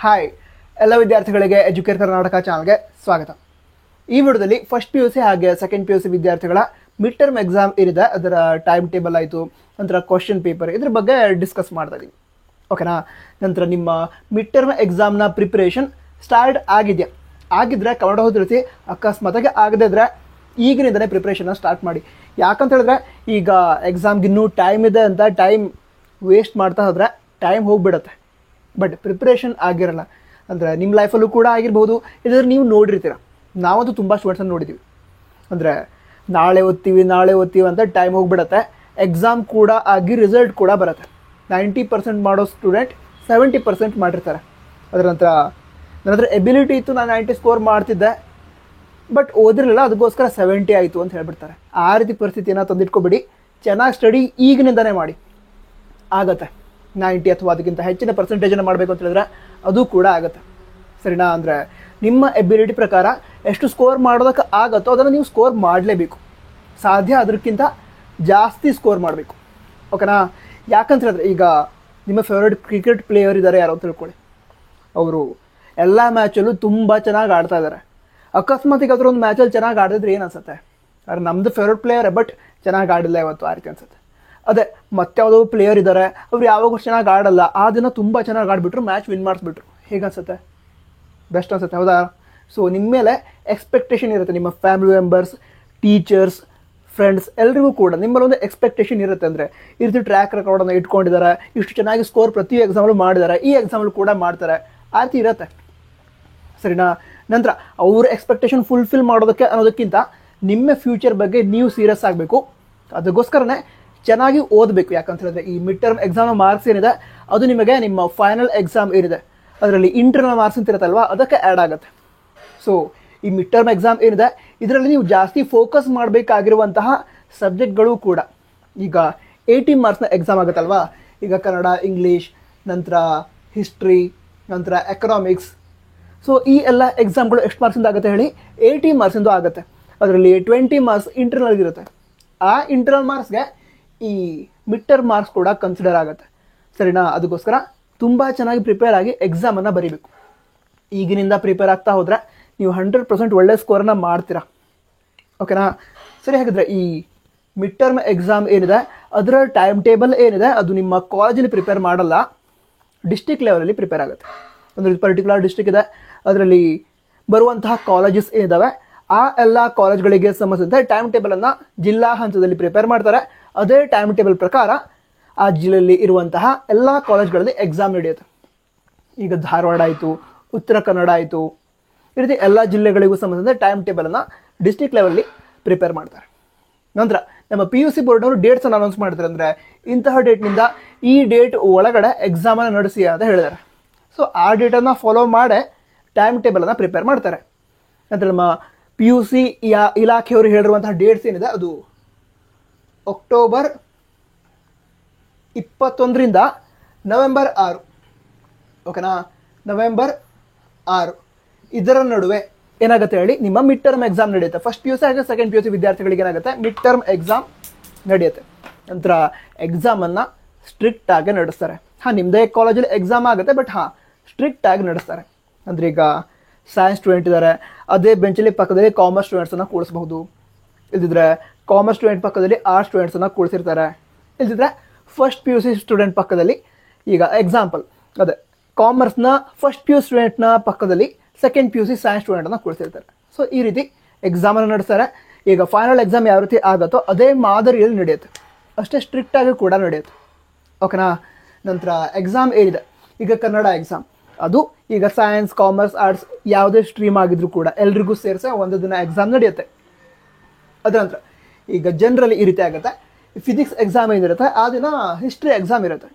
Hi ಎಲ್ಲ ವಿದ್ಯಾರ್ಥಿಗಳಿಗೆ Educare Karnataka ಚಾನಲ್ಗೆ ಸ್ವಾಗತ. ಈ ವಿಡಿಯೋದಲ್ಲಿ ಫಸ್ಟ್ ಪಿ ಯು ಸಿ ಹಾಗೆ ಸೆಕೆಂಡ್ ಪಿ ಯು ಸಿ ವಿದ್ಯಾರ್ಥಿಗಳ ಮಿಡ್ ಟರ್ಮ್ ಎಕ್ಸಾಮ್ ಏನಿದೆ ಅದರ ಟೈಮ್ ಟೇಬಲ್ ಆಯಿತು, ನಂತರ ಕ್ವಶನ್ ಪೇಪರ್ ಇದ್ರ ಬಗ್ಗೆ ಡಿಸ್ಕಸ್ ಮಾಡ್ತಾ ಇದ್ದೀವಿ. ಓಕೆನಾ. ನಂತರ ನಿಮ್ಮ ಮಿಡ್ ಟರ್ಮ್ ಎಕ್ಸಾಮ್ನ ಪ್ರಿಪ್ರೇಷನ್ ಸ್ಟಾರ್ಟ್ ಆಗಿದೆಯಾ? ಆಗಿದ್ರೆ ಕನ್ನಡ ತಿಳಿಸಿ, ಅಕಸ್ಮಾತಾಗಿ ಆಗದೇ ಇದ್ದರೆ ಈಗಿನಿಂದಲೇ ಪ್ರಿಪ್ರೇಷನ್ನ ಸ್ಟಾರ್ಟ್ ಮಾಡಿ. ಯಾಕಂತ ಹೇಳಿದ್ರೆ ಈಗ ಎಕ್ಸಾಮ್ಗೆ ಇನ್ನೂ ಟೈಮ್ ಇದೆ ಅಂತ ಟೈಮ್ ವೇಸ್ಟ್ ಮಾಡ್ತಾ ಹೋದರೆ ಟೈಮ್ ಹೋಗಿಬಿಡುತ್ತೆ. ಬಟ್ ಪ್ರಿಪ್ರೇಷನ್ ಆಗಿರಲ್ಲ ಅಂದರೆ ನಿಮ್ಮ ಲೈಫಲ್ಲೂ ಕೂಡ ಆಗಿರ್ಬೋದು, ಇಲ್ಲಾಂದ್ರೆ ನೀವು ನೋಡಿರ್ತೀರ. ನಾವಂತೂ ತುಂಬ ಸ್ಟೂಡೆಂಟ್ಸನ್ನು ನೋಡಿದ್ದೀವಿ. ಅಂದರೆ ನಾಳೆ ಓದ್ತೀವಿ ಅಂತ ಟೈಮ್ ಹೋಗಿಬಿಡತ್ತೆ. ಎಕ್ಸಾಮ್ ಕೂಡ ಆಗಿ ರಿಸಲ್ಟ್ ಕೂಡ ಬರುತ್ತೆ. 90% ಮಾಡೋ ಸ್ಟೂಡೆಂಟ್ 70% ಮಾಡಿರ್ತಾರೆ. ಅದರ ನಂತರ ನನ್ನ ಹತ್ರ ಎಬಿಲಿಟಿ ಇತ್ತು, ನಾನು 90 ಸ್ಕೋರ್ ಮಾಡ್ತಿದ್ದೆ, ಬಟ್ ಓದಿರಲಿಲ್ಲ, ಅದಕ್ಕೋಸ್ಕರ 70 ಆಯಿತು ಅಂತ ಹೇಳ್ಬಿಡ್ತಾರೆ. ಆ ರೀತಿ ಪರಿಸ್ಥಿತಿಯನ್ನು ತಂದಿಟ್ಕೊಬೇಡಿ. ಚೆನ್ನಾಗಿ ಸ್ಟಡಿ ಈಗಿನಿಂದನೇ ಮಾಡಿ, ಆಗತ್ತೆ. 90 ಅಥವಾ ಅದಕ್ಕಿಂತ ಹೆಚ್ಚಿನ ಪರ್ಸೆಂಟೇಜನ್ನು ಮಾಡಬೇಕು ಅಂತ ಹೇಳಿದ್ರೆ ಅದು ಕೂಡ ಆಗುತ್ತೆ. ಸರಿನಾ? ಅಂದರೆ ನಿಮ್ಮ ಎಬಿಲಿಟಿ ಪ್ರಕಾರ ಎಷ್ಟು ಸ್ಕೋರ್ ಮಾಡೋದಕ್ಕೆ ಆಗುತ್ತೋ ಅದನ್ನು ನೀವು ಸ್ಕೋರ್ ಮಾಡಲೇಬೇಕು. ಸಾಧ್ಯ ಅದಕ್ಕಿಂತ ಜಾಸ್ತಿ ಸ್ಕೋರ್ ಮಾಡಬೇಕು. ಓಕೆನಾ? ಯಾಕಂತ ಹೇಳಿದ್ರೆ ಈಗ ನಿಮ್ಮ ಫೇವ್ರೇಟ್ ಕ್ರಿಕೆಟ್ ಪ್ಲೇಯರ್ ಇದ್ದಾರೆ ಯಾರೋ ತಿಳ್ಕೊಳ್ಳಿ. ಅವರು ಎಲ್ಲ ಮ್ಯಾಚಲ್ಲೂ ತುಂಬ ಚೆನ್ನಾಗಿ ಆಡ್ತಾ ಇದ್ದಾರೆ. ಅಕಸ್ಮಾತ್ ಈಗ ಒಂದು ಮ್ಯಾಚಲ್ಲಿ ಚೆನ್ನಾಗಿ ಆಡಿದ್ರೆ ಏನು ಅನ್ಸುತ್ತೆ? ಆದರೆ ನಮ್ಮದು ಫೇವ್ರೇಟ್ ಪ್ಲೇಯರೇ, ಬಟ್ ಚೆನ್ನಾಗಿ ಆಡಿಲ್ಲ ಇವತ್ತು, ಆ ರೀತಿ ಅನ್ಸುತ್ತೆ. ಅದೇ ಮತ್ತಾವುದೋ ಪ್ಲೇಯರ್ ಇದ್ದಾರೆ, ಅವ್ರು ಯಾವಾಗ ಚೆನ್ನಾಗಿ ಆಡಲ್ಲ, ಆ ದಿನ ತುಂಬ ಚೆನ್ನಾಗಿ ಆಡಿಬಿಟ್ರು, ಮ್ಯಾಚ್ ವಿನ್ ಮಾಡಿಸ್ಬಿಟ್ರು. ಹೇಗೆ ಅನ್ಸುತ್ತೆ? ಬೆಸ್ಟ್ ಅನ್ಸುತ್ತೆ, ಹೌದಾ? ಸೊ ನಿಮ್ಮ ಮೇಲೆ ಎಕ್ಸ್ಪೆಕ್ಟೇಷನ್ ಇರುತ್ತೆ. ನಿಮ್ಮ ಫ್ಯಾಮಿಲಿ ಮೆಂಬರ್ಸ್, ಟೀಚರ್ಸ್, ಫ್ರೆಂಡ್ಸ್ ಎಲ್ರಿಗೂ ಕೂಡ ನಿಮ್ಮಲ್ಲಿ ಒಂದು ಎಕ್ಸ್ಪೆಕ್ಟೇಷನ್ ಇರುತ್ತೆ. ಅಂದರೆ ಈ ರೀತಿ ಟ್ರ್ಯಾಕ್ ರೆಕಾರ್ಡನ್ನು ಇಟ್ಕೊಂಡಿದ್ದಾರೆ, ಇಷ್ಟು ಚೆನ್ನಾಗಿ ಸ್ಕೋರ್ ಪ್ರತಿ ಎಕ್ಸಾಮಲ್ಲೂ ಮಾಡಿದ್ದಾರೆ, ಈ ಎಕ್ಸಾಮಲ್ಲೂ ಕೂಡ ಮಾಡ್ತಾರೆ, ಆ ರೀತಿ ಇರುತ್ತೆ. ಸರಿನಾ? ನಂತರ ಅವ್ರ ಎಕ್ಸ್ಪೆಕ್ಟೇಷನ್ ಫುಲ್ಫಿಲ್ ಮಾಡೋದಕ್ಕೆ ಅನ್ನೋದಕ್ಕಿಂತ ನಿಮ್ಮ ಫ್ಯೂಚರ್ ಬಗ್ಗೆ ನೀವು ಸೀರಿಯಸ್ ಆಗಬೇಕು. ಅದಕ್ಕೋಸ್ಕರನೇ ಚೆನ್ನಾಗಿ ಓದಬೇಕು. ಯಾಕಂತ ಹೇಳಿದ್ರೆ ಈ ಮಿಡ್ ಟರ್ಮ್ ಎಕ್ಸಾಮ್ ಮಾರ್ಕ್ಸ್ ಏನಿದೆ ಅದು ನಿಮಗೆ ನಿಮ್ಮ ಫೈನಲ್ ಎಕ್ಸಾಮ್ ಏನಿದೆ ಅದರಲ್ಲಿ ಇಂಟರ್ನಲ್ ಮಾರ್ಕ್ಸ್ ಅಂತ ಇರುತ್ತಲ್ವ, ಅದಕ್ಕೆ ಆ್ಯಡ್ ಆಗುತ್ತೆ. ಸೊ ಈ ಮಿಡ್ ಟರ್ಮ್ ಎಕ್ಸಾಮ್ ಏನಿದೆ ಇದರಲ್ಲಿ ನೀವು ಜಾಸ್ತಿ ಫೋಕಸ್ ಮಾಡಬೇಕಾಗಿರುವಂತಹ ಸಬ್ಜೆಕ್ಟ್ಗಳು ಕೂಡ ಈಗ 80 ಮಾರ್ಕ್ಸ್ನ ಎಕ್ಸಾಮ್ ಆಗುತ್ತಲ್ವಾ. ಈಗ ಕನ್ನಡ, ಇಂಗ್ಲೀಷ್, ನಂತರ ಹಿಸ್ಟ್ರಿ, ನಂತರ ಎಕನಾಮಿಕ್ಸ್. ಸೊ ಈ ಎಲ್ಲ ಎಕ್ಸಾಮ್ಗಳು ಎಷ್ಟು ಮಾರ್ಕ್ಸಿಂದ ಆಗುತ್ತೆ ಹೇಳಿ? 80 ಮಾರ್ಕ್ಸಿಂದ ಆಗುತ್ತೆ. ಅದರಲ್ಲಿ 20 ಮಾರ್ಕ್ಸ್ ಇಂಟರ್ನಲ್ ಇರುತ್ತೆ. ಆ ಇಂಟರ್ನಲ್ ಮಾರ್ಕ್ಸ್ಗೆ ಈ ಮಿಡ್ ಟರ್ಮ್ ಮಾರ್ಕ್ಸ್ ಕೂಡ ಕನ್ಸಿಡರ್ ಆಗುತ್ತೆ. ಸರಿನಾ? ಅದಕ್ಕೋಸ್ಕರ ತುಂಬ ಚೆನ್ನಾಗಿ ಪ್ರಿಪೇರ್ ಆಗಿ ಎಕ್ಸಾಮನ್ನು ಬರೀಬೇಕು. ಈಗಿನಿಂದ ಪ್ರಿಪೇರ್ ಆಗ್ತಾ ಹೋದರೆ ನೀವು 100% ಒಳ್ಳೆ ಸ್ಕೋರನ್ನು ಮಾಡ್ತೀರಾ. ಓಕೆನಾ? ಸರಿ, ಹಾಗಿದ್ರೆ ಈ ಮಿಡ್ ಟರ್ಮ್ ಎಕ್ಸಾಮ್ ಏನಿದೆ ಅದರ ಟೈಮ್ ಟೇಬಲ್ ಏನಿದೆ ಅದು ನಿಮ್ಮ ಕಾಲೇಜಲ್ಲಿ ಪ್ರಿಪೇರ್ ಮಾಡಲ್ಲ, ಡಿಸ್ಟ್ರಿಕ್ಟ್ ಲೆವೆಲಲ್ಲಿ ಪ್ರಿಪೇರ್ ಆಗುತ್ತೆ. ಒಂದು ಪರ್ಟಿಕ್ಯುಲರ್ ಡಿಸ್ಟ್ರಿಕ್ಟ್ ಇದೆ, ಅದರಲ್ಲಿ ಬರುವಂತಹ ಕಾಲೇಜಸ್ ಏನಿದ್ದಾವೆ ಆ ಎಲ್ಲ ಕಾಲೇಜ್ಗಳಿಗೆ ಸಂಬಂಧಿಸಿದಂತೆ ಟೈಮ್ ಟೇಬಲನ್ನು ಜಿಲ್ಲಾ ಹಂತದಲ್ಲಿ ಪ್ರಿಪೇರ್ ಮಾಡ್ತಾರೆ. ಅದೇ ಟೈಮ್ ಟೇಬಲ್ ಪ್ರಕಾರ ಆ ಜಿಲ್ಲೆಯಲ್ಲಿ ಇರುವಂತಹ ಎಲ್ಲ ಕಾಲೇಜ್ಗಳಲ್ಲಿ ಎಕ್ಸಾಮ್ ನಡೆಯುತ್ತೆ. ಈಗ ಧಾರವಾಡ ಆಯಿತು, ಉತ್ತರ ಕನ್ನಡ ಆಯಿತು, ಈ ರೀತಿ ಎಲ್ಲ ಜಿಲ್ಲೆಗಳಿಗೂ ಸಂಬಂಧಿಸಿದ ಟೈಮ್ ಟೇಬಲನ್ನು ಡಿಸ್ಟ್ರಿಕ್ಟ್ ಲೆವೆಲಲ್ಲಿ ಪ್ರಿಪೇರ್ ಮಾಡ್ತಾರೆ. ನಂತರ ನಮ್ಮ PUC ಬೋರ್ಡ್ನವರು ಡೇಟ್ಸನ್ನು ಅನೌನ್ಸ್ ಮಾಡ್ತಾರೆ. ಅಂದರೆ ಇಂತಹ ಡೇಟ್ನಿಂದ ಈ ಡೇಟ್ ಒಳಗಡೆ ಎಕ್ಸಾಮನ್ನು ನಡೆಸಿ ಅಂತ ಹೇಳಿದ್ದಾರೆ. ಸೊ ಆ ಡೇಟನ್ನು ಫಾಲೋ ಮಾಡೇ ಟೈಮ್ ಟೇಬಲನ್ನು ಪ್ರಿಪೇರ್ ಮಾಡ್ತಾರೆ. ನಂತರ ನಮ್ಮ PUC ಇಲಾಖೆಯವರು ಹೇಳಿರುವಂತಹ ಡೇಟ್ಸ್ ಏನಿದೆ ಅದು ಅಕ್ಟೋಬರ್ 21ರಿಂದ ನವೆಂಬರ್ 6. ಓಕೆನಾ? ನವೆಂಬರ್ 6 ಇದರ ನಡುವೆ ಏನಾಗುತ್ತೆ ಹೇಳಿ, ನಿಮ್ಮ ಮಿಡ್ ಟರ್ಮ್ ಎಕ್ಸಾಮ್ ನಡೆಯುತ್ತೆ. ಫಸ್ಟ್ PUC ಹಾಗೆ ಸೆಕೆಂಡ್ PUC ವಿದ್ಯಾರ್ಥಿಗಳಿಗೆ ಏನಾಗುತ್ತೆ, ಮಿಡ್ ಟರ್ಮ್ ಎಕ್ಸಾಮ್ ನಡೆಯುತ್ತೆ. ನಂತರ ಎಕ್ಸಾಮನ್ನು ಸ್ಟ್ರಿಕ್ಟ್ ಆಗಿ ನಡೆಸ್ತಾರೆ. ನಿಮ್ಮದೇ ಕಾಲೇಜಲ್ಲಿ ಎಕ್ಸಾಮ್ ಆಗುತ್ತೆ, ಬಟ್ ಸ್ಟ್ರಿಕ್ಟ್ ಆಗಿ ನಡೆಸ್ತಾರೆ. ಅಂದರೆ ಈಗ ಸೈನ್ಸ್ ಸ್ಟೂಡೆಂಟ್ ಇದ್ದಾರೆ, ಅದೇ ಬೆಂಚಲ್ಲಿ ಪಕ್ಕದಲ್ಲಿ ಕಾಮರ್ಸ್ ಸ್ಟೂಡೆಂಟ್ಸನ್ನು ಕೂಡಿಸ್ಬಹುದು. ಇಲ್ದಿದ್ರೆ ಕಾಮರ್ಸ್ ಸ್ಟೂಡೆಂಟ್ ಪಕ್ಕದಲ್ಲಿ ಆರ್ಟ್ಸ್ ಸ್ಟೂಡೆಂಟ್ಸನ್ನು ಕೂಡಿಸಿರ್ತಾರೆ. ಇಲ್ದಿದ್ರೆ ಫಸ್ಟ್ PUC ಸ್ಟೂಡೆಂಟ್ ಪಕ್ಕದಲ್ಲಿ, ಈಗ ಎಕ್ಸಾಂಪಲ್ ಅದೇ ಕಾಮರ್ಸ್ನ ಫಸ್ಟ್ PUC ಸ್ಟೂಡೆಂಟ್ನ ಪಕ್ಕದಲ್ಲಿ ಸೆಕೆಂಡ್ PUC ಸೈನ್ಸ್ ಸ್ಟೂಡೆಂಟನ್ನು ಕೂಡಿಸಿರ್ತಾರೆ. ಸೊ ಈ ರೀತಿ ಎಕ್ಸಾಮನ್ನು ನಡೆಸ್ತಾರೆ. ಈಗ ಫೈನಲ್ ಎಕ್ಸಾಮ್ ಯಾವ ರೀತಿ ಆಗುತ್ತೋ ಅದೇ ಮಾದರಿಯಲ್ಲಿ ನಡೆಯುತ್ತೆ, ಅಷ್ಟೇ ಸ್ಟ್ರಿಕ್ಟಾಗಿ ಕೂಡ ನಡೆಯುತ್ತೆ. ಓಕೆನಾ? ನಂತರ ಎಕ್ಸಾಮ್ ಏನಿದೆ, ಈಗ ಕನ್ನಡ ಎಕ್ಸಾಮ್, ಅದು ಈಗ ಸೈನ್ಸ್, ಕಾಮರ್ಸ್, ಆರ್ಟ್ಸ್ ಯಾವುದೇ ಸ್ಟ್ರೀಮ್ ಆಗಿದ್ರು ಕೂಡ ಎಲ್ರಿಗೂ ಸೇರಿಸಿ ಒಂದು ದಿನ ಎಕ್ಸಾಮ್ ನಡೆಯುತ್ತೆ. ಅದರ ನಂತರ ಈಗ ಜನರಲಿ ಈ ರೀತಿ ಆಗುತ್ತೆ. ಫಿಸಿಕ್ಸ್ ಎಕ್ಸಾಮ್ ಏನಿರುತ್ತೆ ಆ ದಿನ ಹಿಸ್ಟ್ರಿ ಎಕ್ಸಾಮ್ ಇರುತ್ತೆ.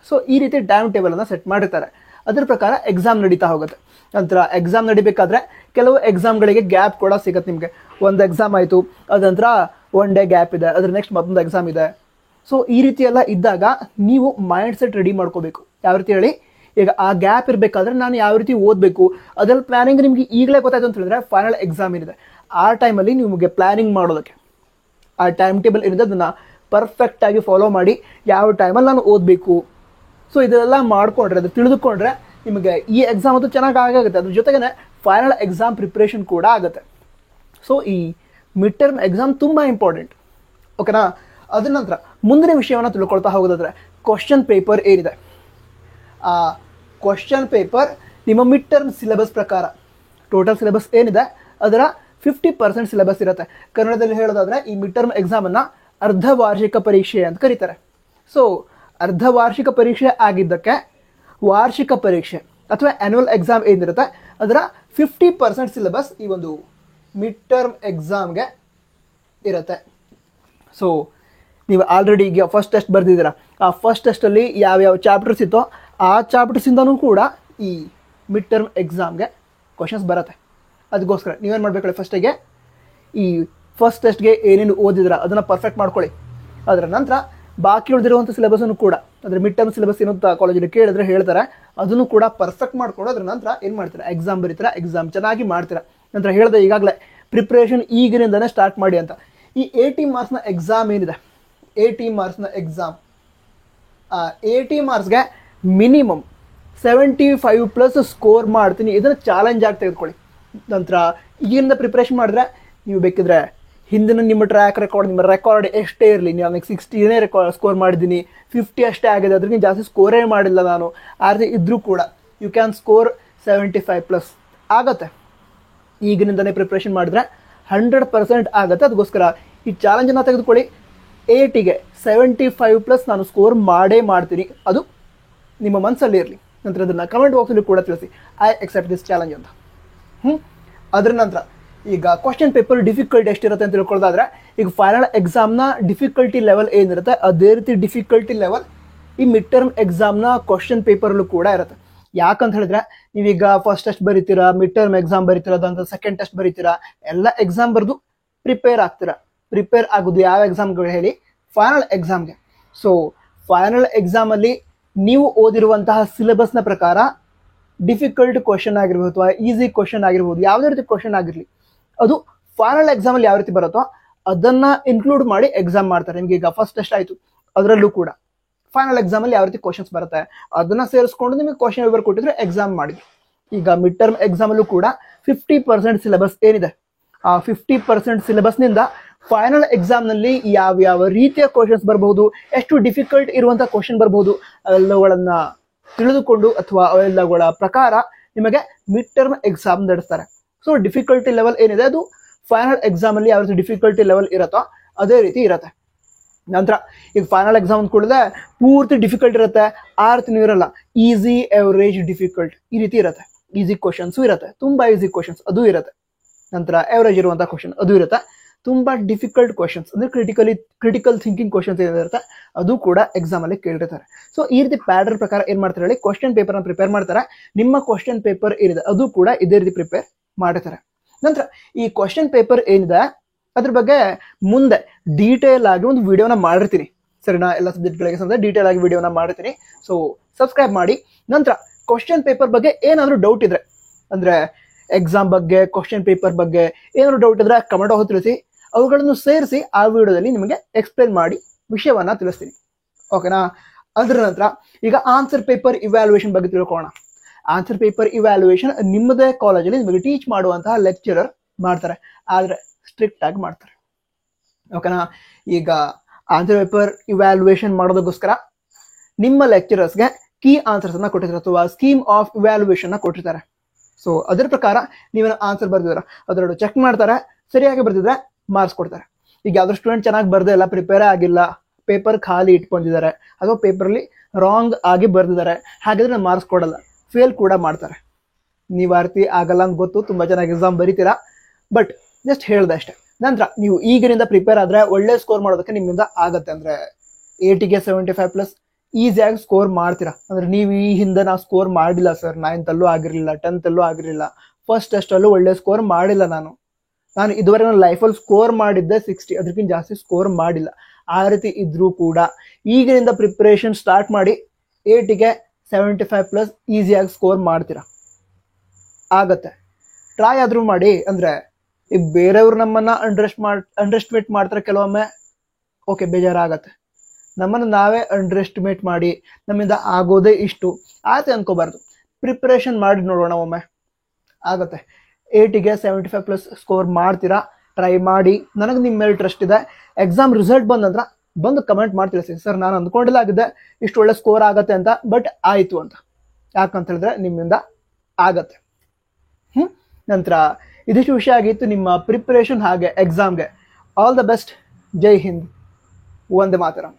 ಸೊ ಈ ರೀತಿ ಟೈಮ್ ಟೇಬಲನ್ನು ಸೆಟ್ ಮಾಡಿರ್ತಾರೆ. ಅದರ ಪ್ರಕಾರ ಎಕ್ಸಾಮ್ ನಡೀತಾ ಹೋಗುತ್ತೆ. ನಂತರ ಎಕ್ಸಾಮ್ ನಡಿಬೇಕಾದ್ರೆ ಕೆಲವು ಎಕ್ಸಾಮ್ಗಳಿಗೆ ಗ್ಯಾಪ್ ಕೂಡ ಸಿಗುತ್ತೆ ನಿಮಗೆ. ಒಂದು ಎಕ್ಸಾಮ್ ಆಯಿತು, ಅದ ನಂತರ 1 ಡೇ ಗ್ಯಾಪ್ ಇದೆ, ಅದ್ರ ನೆಕ್ಸ್ಟ್ ಮತ್ತೊಂದು ಎಕ್ಸಾಮ್ ಇದೆ. ಸೊ ಈ ರೀತಿ ಎಲ್ಲ ಇದ್ದಾಗ ನೀವು ಮೈಂಡ್ ಸೆಟ್ ರೆಡಿ ಮಾಡ್ಕೋಬೇಕು. ಯಾವ ರೀತಿ ಹೇಳಿ, ಈಗ ಆ ಗ್ಯಾಪ್ ಇರಬೇಕಾದ್ರೆ ನಾನು ಯಾವ ರೀತಿ ಓದಬೇಕು ಅದರಲ್ಲಿ ಪ್ಲಾನಿಂಗ್ ನಿಮಗೆ ಈಗಲೇ ಗೊತ್ತಾಯ್ತು ಅಂತ ಹೇಳಿದ್ರೆ ಫೈನಲ್ ಎಕ್ಸಾಮ್ ಏನಿದೆ ಆ ಟೈಮಲ್ಲಿ ನಿಮಗೆ ಪ್ಲಾನಿಂಗ್ ಮಾಡೋದಕ್ಕೆ ಆ ಟೈಮ್ ಟೇಬಲ್ ಏನಿದೆ ಅದನ್ನು ಪರ್ಫೆಕ್ಟಾಗಿ ಫಾಲೋ ಮಾಡಿ ಯಾವ ಟೈಮಲ್ಲಿ ನಾನು ಓದಬೇಕು. ಸೊ ಇದೆಲ್ಲ ಮಾಡಿಕೊಂಡ್ರೆ, ಅದು ತಿಳಿದುಕೊಂಡ್ರೆ ನಿಮಗೆ ಈ ಎಕ್ಸಾಮ್ ಅಂತೂ ಚೆನ್ನಾಗಿ ಆಗುತ್ತೆ, ಅದ್ರ ಜೊತೆಗೆ ಫೈನಲ್ ಎಕ್ಸಾಮ್ ಪ್ರಿಪ್ರೇಷನ್ ಕೂಡ ಆಗುತ್ತೆ. ಸೊ ಈ ಮಿಡ್ ಟರ್ಮ್ ಎಕ್ಸಾಮ್ ತುಂಬ ಇಂಪಾರ್ಟೆಂಟ್. ಓಕೆನಾ. ಅದ್ರ ನಂತರ ಮುಂದಿನ ವಿಷಯವನ್ನು ತಿಳ್ಕೊಳ್ತಾ ಹೋಗೋದಾದ್ರೆ ಕ್ವಶನ್ ಪೇಪರ್ ಏನಿದೆ, ಆ ಕ್ವಶನ್ ಪೇಪರ್ ನಿಮ್ಮ ಮಿಡ್ ಟರ್ಮ್ ಸಿಲೆಬಸ್ ಪ್ರಕಾರ ಟೋಟಲ್ ಸಿಲೆಬಸ್ ಏನಿದೆ ಅದರ 50% ಸಿಲೆಬಸ್ ಇರುತ್ತೆ. ಕನ್ನಡದಲ್ಲಿ ಹೇಳೋದಾದ್ರೆ ಈ ಮಿಡ್ ಟರ್ಮ್ ಎಕ್ಸಾಮನ್ನು ಅರ್ಧ ವಾರ್ಷಿಕ ಪರೀಕ್ಷೆ ಅಂತ ಕರೀತಾರೆ. ಸೊ ಅರ್ಧ ವಾರ್ಷಿಕ ಪರೀಕ್ಷೆ ಆಗಿದ್ದಕ್ಕೆ ವಾರ್ಷಿಕ ಪರೀಕ್ಷೆ ಅಥವಾ ಆ್ಯನ್ಯುವಲ್ ಎಕ್ಸಾಮ್ ಏನಿರುತ್ತೆ ಅದರ 50% ಸಿಲೆಬಸ್ ಈ ಒಂದು ಮಿಡ್ ಟರ್ಮ್ ಎಕ್ಸಾಮ್ಗೆ ಇರುತ್ತೆ. ಸೊ ನೀವು ಆಲ್ರೆಡಿ ಈಗ ಫಸ್ಟ್ ಟೆಸ್ಟ್ ಬರೆದಿದ್ದೀರಾ, ಆ ಫಸ್ಟ್ ಟೆಸ್ಟಲ್ಲಿ ಯಾವ್ಯಾವ ಚಾಪ್ಟರ್ಸ್ ಇತ್ತೋ ಆ ಚಾಪ್ಟರ್ಸಿಂದನೂ ಕೂಡ ಈ ಮಿಡ್ ಟರ್ಮ್ ಎಕ್ಸಾಮ್ಗೆ ಕ್ವಶನ್ಸ್ ಬರುತ್ತೆ. ಅದಕ್ಕೋಸ್ಕರ ನೀವೇನು ಮಾಡಬೇಕು, ಫಸ್ಟಿಗೆ ಈ ಫಸ್ಟ್ ಟೆಸ್ಟ್ಗೆ ಏನೇನು ಓದಿದ್ರ ಅದನ್ನು ಪರ್ಫೆಕ್ಟ್ ಮಾಡ್ಕೊಳ್ಳಿ. ಅದರ ನಂತರ ಬಾಕಿ ಉಳಿದಿರುವಂಥ ಸಿಲೆಬಸನ್ನು ಕೂಡ, ಅಂದರೆ ಮಿಡ್ ಟರ್ಮ್ ಸಿಲೆಬಸ್ ಏನು ಅಂತ ಕಾಲೇಜಲ್ಲಿ ಕೇಳಿದ್ರೆ ಹೇಳ್ತಾರೆ, ಅದನ್ನು ಕೂಡ ಪರ್ಫೆಕ್ಟ್ ಮಾಡ್ಕೊಂಡು ಅದ್ರ ನಂತರ ಏನು ಮಾಡ್ತೀರಾ, ಎಕ್ಸಾಮ್ ಬರೀತೀರಾ, ಎಕ್ಸಾಮ್ ಚೆನ್ನಾಗಿ ಮಾಡ್ತೀರಾ. ನಂತರ ಹೇಳಿದೆ ಈಗಾಗಲೇ ಪ್ರಿಪ್ರೇಷನ್ ಈಗಿನಿಂದನೇ ಸ್ಟಾರ್ಟ್ ಮಾಡಿ ಅಂತ. ಈ 80 ಮಾರ್ಕ್ಸ್ನ ಎಕ್ಸಾಮ್ ಏನಿದೆ, 80 ಮಾರ್ಕ್ಸ್ನ ಎಕ್ಸಾಮ್, 80 ಮಾರ್ಕ್ಸ್ಗೆ ಮಿನಿಮಮ್ 75+ ಸ್ಕೋರ್ ಮಾಡ್ತೀನಿ, ಇದನ್ನು ಚಾಲೆಂಜ್ ಆಗಿ ತೆಗೆದುಕೊಳ್ಳಿ. ನಂತರ ಈಗಿಂದ ಪ್ರಿಪ್ರೇಷನ್ ಮಾಡಿದ್ರೆ ನೀವು ಬೇಕಿದ್ರೆ ಹಿಂದಿನ ನಿಮ್ಮ ಟ್ರ್ಯಾಕ್ ರೆಕಾರ್ಡ್, ನಿಮ್ಮ ರೆಕಾರ್ಡ್ ಎಷ್ಟೇ ಇರಲಿ, ನಾನು 60ನೇ ಸ್ಕೋರ್ ಮಾಡಿದ್ದೀನಿ, 50 ಅಷ್ಟೇ ಆಗಿದೆ, ಅದ್ರಿಗೆ ಜಾಸ್ತಿ ಸ್ಕೋರೇ ಮಾಡಿಲ್ಲ ನಾನು, ಆ ರೀತಿ ಇದ್ದರೂ ಕೂಡ ಯು ಕ್ಯಾನ್ ಸ್ಕೋರ್ 75+ ಆಗುತ್ತೆ. ಈಗಿನಿಂದನೇ ಪ್ರಿಪ್ರೇಷನ್ ಮಾಡಿದ್ರೆ 100% ಆಗುತ್ತೆ. ಅದಕ್ಕೋಸ್ಕರ ಈ ಚಾಲೆಂಜನ್ನು ತೆಗೆದುಕೊಳ್ಳಿ. 80ಗೆ 75+ ನಾನು ಸ್ಕೋರ್ ಮಾಡೇ ಮಾಡ್ತೀನಿ, ಅದು ನಿಮ್ಮ ಮನಸ್ಸಲ್ಲಿ ಇರಲಿ. ನಂತರ ಅದನ್ನು ಕಮೆಂಟ್ ಬಾಕ್ಸಲ್ಲಿ ಕೂಡ ತಿಳಿಸಿ, ಐ ಎಕ್ಸೆಪ್ಟ್ ದಿಸ್ ಚಾಲೆಂಜ್ ಅಂತ. ಅದರ ನಂತರ ಈಗ ಕ್ವಶನ್ ಪೇಪರ್ ಡಿಫಿಕಲ್ಟಿ ಎಷ್ಟಿರುತ್ತೆ ಅಂತ ತಿಳ್ಕೊಳ್ಳೋದಾದ್ರೆ, ಈಗ ಫೈನಲ್ ಎಕ್ಸಾಮ್ನ ಡಿಫಿಕಲ್ಟಿ ಲೆವೆಲ್ ಏನಿರುತ್ತೆ ಅದೇ ರೀತಿ ಡಿಫಿಕಲ್ಟಿ ಲೆವೆಲ್ ಈ ಮಿಡ್ ಟರ್ಮ್ ಎಕ್ಸಾಮ್ನ ಕ್ವಶನ್ ಪೇಪರ್ಲ್ಲೂ ಕೂಡ ಇರುತ್ತೆ. ಯಾಕಂತ ಹೇಳಿದ್ರೆ ನೀವೀಗ ಫಸ್ಟ್ ಟೆಸ್ಟ್ ಬರೀತೀರಾ, ಮಿಡ್ ಟರ್ಮ್ ಎಕ್ಸಾಮ್ ಬರೀತೀರಾ, ಅದಂತ ಸೆಕೆಂಡ್ ಟೆಸ್ಟ್ ಬರೀತೀರಾ, ಎಲ್ಲ ಎಕ್ಸಾಮ್ ಬರೆದು ಪ್ರಿಪೇರ್ ಆಗ್ತೀರಾ. ಪ್ರಿಪೇರ್ ಆಗೋದು ಯಾವ ಎಕ್ಸಾಮ್ಗಳು ಹೇಳಿ, ಫೈನಲ್ ಎಕ್ಸಾಮ್ಗೆ. ಸೊ ಫೈನಲ್ ಎಕ್ಸಾಮಲ್ಲಿ ನೀವು ಓದಿರುವಂತಹ ಸಿಲೆಬಸ್ನ ಪ್ರಕಾರ ಡಿಫಿಕಲ್ಟ್ ಕ್ವಶನ್ ಆಗಿರ್ಬೋದು ಅಥವಾ ಈಸಿ ಕ್ವಶನ್ ಆಗಿರ್ಬೋದು, ಯಾವುದೇ ರೀತಿ ಕ್ವಶನ್ ಆಗಿರಲಿ, ಅದು ಫೈನಲ್ ಎಕ್ಸಾಮಲ್ಲಿ ಯಾವ ರೀತಿ ಬರುತ್ತೋ ಅದನ್ನು ಇನ್ಕ್ಲೂಡ್ ಮಾಡಿ ಎಕ್ಸಾಮ್ ಮಾಡ್ತಾರೆ. ನಿಮಗೆ ಈಗ ಫಸ್ಟ್ ಟೆಸ್ಟ್ ಆಯಿತು, ಅದರಲ್ಲೂ ಕೂಡ ಫೈನಲ್ ಎಕ್ಸಾಮಲ್ಲಿ ಯಾವ ರೀತಿ ಕ್ವಶನ್ಸ್ ಬರುತ್ತೆ ಅದನ್ನು ಸೇರಿಸ್ಕೊಂಡು ನಿಮಗೆ ಕ್ವಶನ್ ಪೇಪರ್ ಕೊಟ್ಟಿದ್ರೆ ಎಕ್ಸಾಮ್ ಮಾಡಿದ್ರು. ಈಗ ಮಿಡ್ ಟರ್ಮ್ ಎಕ್ಸಾಮಲ್ಲೂ ಕೂಡ 50% ಸಿಲೆಬಸ್ ಏನಿದೆ, ಆ 50% ಸಿಲೆಬಸ್ನಿಂದ ಫೈನಲ್ ಎಕ್ಸಾಮ್ನಲ್ಲಿ ಯಾವ್ಯಾವ ರೀತಿಯ ಕ್ವಶನ್ಸ್ ಬರಬಹುದು, ಎಷ್ಟು ಡಿಫಿಕಲ್ಟ್ ಇರುವಂಥ ಕ್ವಶನ್ ಬರಬಹುದು, ಅವೆಲ್ಲಗಳನ್ನು ತಿಳಿದುಕೊಂಡು ಅಥವಾ ಅವೆಲ್ಲಗಳ ಪ್ರಕಾರ ನಿಮಗೆ ಮಿಡ್ ಟರ್ಮ್ ಎಕ್ಸಾಮ್ ನಡೆಸ್ತಾರೆ. ಸೊ ಡಿಫಿಕಲ್ಟಿ ಲೆವೆಲ್ ಏನಿದೆ ಅದು ಫೈನಲ್ ಎಕ್ಸಾಮಲ್ಲಿ ಯಾವ ರೀತಿ ಡಿಫಿಕಲ್ಟಿ ಲೆವೆಲ್ ಇರುತ್ತೋ ಅದೇ ರೀತಿ ಇರುತ್ತೆ. ನಂತರ ಈಗ ಫೈನಲ್ ಎಕ್ಸಾಮ್ ಅಂದ್ಕೊಳ್ಳದೆ ಪೂರ್ತಿ ಡಿಫಿಕಲ್ಟ್ ಇರುತ್ತೆ, ಆ ರೀತಿನೂ ಇರಲ್ಲ. ಈಸಿ, ಎವರೇಜ್, ಡಿಫಿಕಲ್ಟ್ ಈ ರೀತಿ ಇರುತ್ತೆ. ಈಸಿ ಕ್ವಶನ್ಸು ಇರುತ್ತೆ, ತುಂಬ ಈಸಿ ಕ್ವಶನ್ಸ್ ಅದು ಇರುತ್ತೆ. ನಂತರ ಎವರೇಜ್ ಇರುವಂಥ ಕ್ವಶನ್ ಅದು ಇರುತ್ತೆ. ತುಂಬ ಡಿಫಿಕಲ್ಟ್ ಕ್ವಶನ್ಸ್ ಅಂದರೆ ಕ್ರಿಟಿಕಲ್ ಥಿಂಕಿಂಗ್ ಕ್ವಶನ್ಸ್ ಏನಿರುತ್ತೆ ಅದು ಕೂಡ ಎಕ್ಸಾಮಲ್ಲಿ ಕೇಳಿರ್ತಾರೆ. ಸೊ ಈ ರೀತಿ ಪ್ಯಾಟರ್ನ್ ಪ್ರಕಾರ ಏನು ಮಾಡ್ತಾರೆ ಹೇಳಿ, ಕ್ವಶನ್ ಪೇಪರ್ನ ಪ್ರಿಪೇರ್ ಮಾಡ್ತಾರೆ. ನಿಮ್ಮ ಕ್ವಶನ್ ಪೇಪರ್ ಏನಿದೆ ಅದು ಕೂಡ ಇದೇ ರೀತಿ ಪ್ರಿಪೇರ್ ಮಾಡಿರ್ತಾರೆ. ನಂತರ ಈ ಕ್ವಶನ್ ಪೇಪರ್ ಏನಿದೆ ಅದ್ರ ಬಗ್ಗೆ ಮುಂದೆ ಡೀಟೇಲ್ ಆಗಿ ಒಂದು ವಿಡಿಯೋನ ಮಾಡಿರ್ತೀನಿ, ಸರಿನಾ? ಎಲ್ಲ ಸಬ್ಜೆಕ್ಟ್ಗಳಿಗೆ ಸಂಬಂಧ ಡೀಟೇಲ್ ಆಗಿ ವಿಡಿಯೋನ ಮಾಡಿರ್ತೀನಿ. ಸೊ ಸಬ್ಸ್ಕ್ರೈಬ್ ಮಾಡಿ. ನಂತರ ಕ್ವಶನ್ ಪೇಪರ್ ಬಗ್ಗೆ ಏನಾದರೂ ಡೌಟ್ ಇದ್ರೆ, ಅಂದರೆ ಎಕ್ಸಾಮ್ ಬಗ್ಗೆ, ಕ್ವಶನ್ ಪೇಪರ್ ಬಗ್ಗೆ ಏನಾದರೂ ಡೌಟ್ ಇದ್ರೆ ಕಮೆಂಟ್ ಹೋಗಿ ತಿಳಿಸಿ. ಅವುಗಳನ್ನು ಸೇರಿಸಿ ಆ ವಿಡಿಯೋದಲ್ಲಿ ನಿಮಗೆ ಎಕ್ಸ್ಪ್ಲೇನ್ ಮಾಡಿ ವಿಷಯವನ್ನ ತಿಳಿಸ್ತೀನಿ. ಓಕೆನಾ? ಅದರ ನಂತರ ಈಗ ಆನ್ಸರ್ ಪೇಪರ್ ಇವ್ಯಾಲ್ಯೂಯೇಷನ್ ಬಗ್ಗೆ ತಿಳ್ಕೊಳ್ಳೋಣ. ಆನ್ಸರ್ ಪೇಪರ್ ಇವ್ಯಾಲ್ಯೂಯೇಷನ್ ನಿಮ್ಮದೇ ಕಾಲೇಜಲ್ಲಿ ನಿಮಗೆ ಟೀಚ್ ಮಾಡುವಂತಹ ಲೆಕ್ಚರರ್ ಮಾಡ್ತಾರೆ, ಆದರೆ ಸ್ಟ್ರಿಕ್ಟ್ ಆಗಿ ಮಾಡ್ತಾರೆ. ಓಕೆನಾ? ಈಗ ಆನ್ಸರ್ ಪೇಪರ್ ಇವ್ಯಾಲ್ಯೂಯೇಷನ್ ಮಾಡೋದಕ್ಕೋಸ್ಕರ ನಿಮ್ಮ ಲೆಕ್ಚರರ್ಸ್ಗೆ ಕೀ ಆನ್ಸರ್ಸ್ ಅನ್ನ ಕೊಟ್ಟಿರ್ತಾರೆ ಅಥವಾ ಸ್ಕೀಮ್ ಆಫ್ ಇವ್ಯಾಲ್ಯೂಯೇಷನ್ ಕೊಟ್ಟಿರ್ತಾರೆ. ಸೊ ಅದರ ಪ್ರಕಾರ ನೀವೇನು ಆನ್ಸರ್ ಬರ್ದಿದ್ದೀರಾ ಅದರಲ್ಲೂ ಚೆಕ್ ಮಾಡ್ತಾರೆ. ಸರಿಯಾಗಿ ಬರ್ದಿದ್ರೆ ಮಾರ್ಕ್ಸ್ ಕೊಡ್ತಾರೆ. ಈಗ ಯಾವ್ದು ಸ್ಟೂಡೆಂಟ್ ಚೆನ್ನಾಗಿ ಬರ್ದೇ ಇಲ್ಲ, ಪ್ರಿಪೇರೇ ಆಗಿಲ್ಲ, ಪೇಪರ್ ಖಾಲಿ ಇಟ್ಕೊಂಡಿದ್ದಾರೆ ಅಥವಾ ಪೇಪರ್ಲಿ ರಾಂಗ್ ಆಗಿ ಬರ್ದಿದ್ದಾರೆ, ಹಾಗಿದ್ರೆ ಮಾರ್ಕ್ಸ್ ಕೊಡಲ್ಲ, ಫೇಲ್ ಕೂಡ ಮಾಡ್ತಾರೆ. ನೀವು ಆ ರೀತಿ ಆಗಲ್ಲ ಅಂತ ಗೊತ್ತು, ತುಂಬ ಚೆನ್ನಾಗಿ ಎಕ್ಸಾಮ್ ಬರೀತೀರಾ, ಬಟ್ ಜಸ್ಟ್ ಹೇಳ್ದೆ ಅಷ್ಟೇ. ನಂತರ ನೀವು ಈಗಿನಿಂದ ಪ್ರಿಪೇರ್ ಆದರೆ ಒಳ್ಳೆ ಸ್ಕೋರ್ ಮಾಡೋದಕ್ಕೆ ನಿಮ್ಮಿಂದ ಆಗತ್ತೆ. ಅಂದರೆ 80ಗೆ 75+ ಈಸಿಯಾಗಿ ಸ್ಕೋರ್ ಮಾಡ್ತೀರಾ. ಅಂದರೆ ನೀವು ಈ ಹಿಂದೆ ನಾವು ಸ್ಕೋರ್ ಮಾಡಿಲ್ಲ ಸರ್, 9th ಆಗಿರಲಿಲ್ಲ, 10th ಆಗಿರಲಿಲ್ಲ, ಫಸ್ಟ್ ಟೆಸ್ಟಲ್ಲೂ ಒಳ್ಳೆ ಸ್ಕೋರ್ ಮಾಡಿಲ್ಲ, ನಾನು ಇದುವರೆಗೆ ನನ್ನ ಲೈಫಲ್ಲಿ ಸ್ಕೋರ್ ಮಾಡಿದ್ದೆ 60, ಅದಕ್ಕಿಂತ ಜಾಸ್ತಿ ಸ್ಕೋರ್ ಮಾಡಿಲ್ಲ. ಆ ರೀತಿ ಇದ್ರೂ ಕೂಡ ಈಗಿನಿಂದ ಪ್ರಿಪ್ರೇಷನ್ ಸ್ಟಾರ್ಟ್ ಮಾಡಿ 80ಗೆ 75+ ಈಸಿಯಾಗಿ ಸ್ಕೋರ್ ಮಾಡ್ತೀರಾ. ಆಗತ್ತೆ, ಟ್ರೈ ಆದರೂ ಮಾಡಿ. ಅಂದರೆ ಈಗ ಬೇರೆಯವ್ರು ನಮ್ಮನ್ನು ಅಂಡರ್ ಎಸ್ಟಿಮೇಟ್ ಮಾಡ್ತಾರೆ ಕೆಲವೊಮ್ಮೆ, ಓಕೆ ಬೇಜಾರಾಗತ್ತೆ. ನಮ್ಮನ್ನು ನಾವೇ ಅಂಡರ್ ಎಸ್ಟಿಮೇಟ್ ಮಾಡಿ ನಮ್ಮಿಂದ ಆಗೋದೇ ಇಷ್ಟು ಆಯ್ತು ಅನ್ಕೋಬಾರ್ದು. ಪ್ರಿಪ್ರೇಷನ್ ಮಾಡಿ ನೋಡೋಣ ಒಮ್ಮೆ. ಆಗುತ್ತೆ. 80ಗೆ 75+ ಸ್ಕೋರ್ ಮಾಡ್ತೀರಾ, ಟ್ರೈ ಮಾಡಿ. ನನಗೆ ನಿಮ್ಮ ಮೇಲೆ ಟ್ರಸ್ಟ್ ಇದೆ. ಎಕ್ಸಾಮ್ ರಿಸಲ್ಟ್ ಬಂದು ಕಮೆಂಟ್ ಮಾಡಿ ತಿಳಿಸಿ, ಸರ್ ನಾನು ಅಂದ್ಕೊಂಡಿಲ್ಲ ಆಗಿದ್ದೆ ಇಷ್ಟು ಒಳ್ಳೆ ಸ್ಕೋರ್ ಆಗತ್ತೆ ಅಂತ, ಬಟ್ ಆಯಿತು ಅಂತ. ಯಾಕಂತ ಹೇಳಿದ್ರೆ ನಿಮ್ಮಿಂದ ಆಗತ್ತೆ. ನಂತರ ಇದಿಷ್ಟು ವಿಷಯ ಆಗಿತ್ತು ನಿಮ್ಮ ಪ್ರಿಪ್ರೇಷನ್ ಹಾಗೆ ಎಕ್ಸಾಮ್ಗೆ. All the best. ಜೈ ಹಿಂದ್. ವಂದೇ ಮಾತರಂ.